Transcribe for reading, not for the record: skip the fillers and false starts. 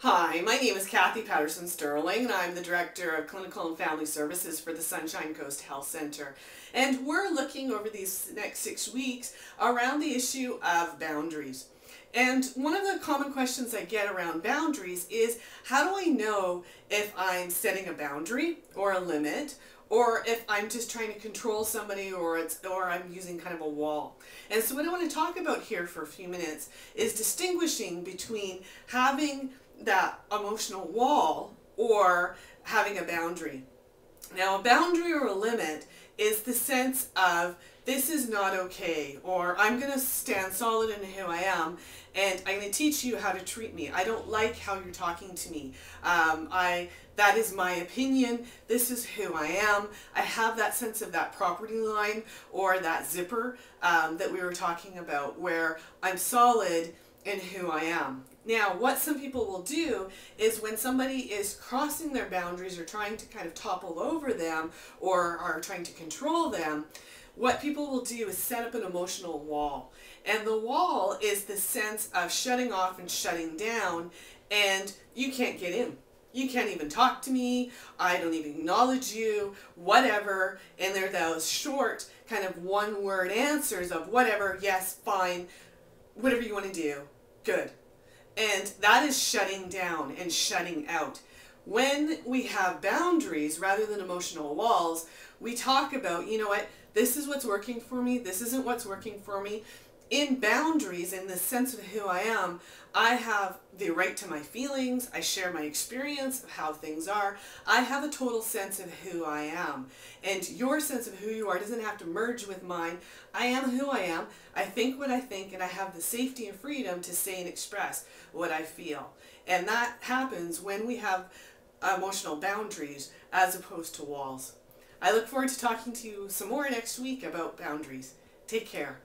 Hi, my name is Cathy Patterson-Sterling, and I'm the Director of Clinical and Family Services for the Sunshine Coast Health Center. And we're looking over these next 6 weeks around the issue of boundaries. And one of the common questions I get around boundaries is, how do I know if I'm setting a boundary or a limit, or if I'm just trying to control somebody, or I'm using kind of a wall? And so what I want to talk about here for a few minutes is distinguishing between having that emotional wall or having a boundary. Now, a boundary or a limit is the sense of, this is not okay, or I'm going to stand solid in who I am, and I'm going to teach you how to treat me. I don't like how you're talking to me. That is my opinion. This is who I am. I have that sense of that property line or that zipper that we were talking about, where I'm solid in who I am. Now, what some people will do is, when somebody is crossing their boundaries or trying to kind of topple over them or are trying to control them, what people will do is set up an emotional wall. And the wall is the sense of shutting off and shutting down, and you can't get in. You can't even talk to me, I don't even acknowledge you, whatever. And they're those short kind of one-word answers of whatever, yes, fine, whatever you want to do, good. And that is shutting down and shutting out. When we have boundaries rather than emotional walls, we talk about, you know what, this is what's working for me, this isn't what's working for me. In boundaries, in the sense of who I am, I have the right to my feelings, I share my experience of how things are, I have a total sense of who I am. And your sense of who you are doesn't have to merge with mine. I am who I am, I think what I think, and I have the safety and freedom to say and express what I feel. And that happens when we have emotional boundaries as opposed to walls. I look forward to talking to you some more next week about boundaries. Take care.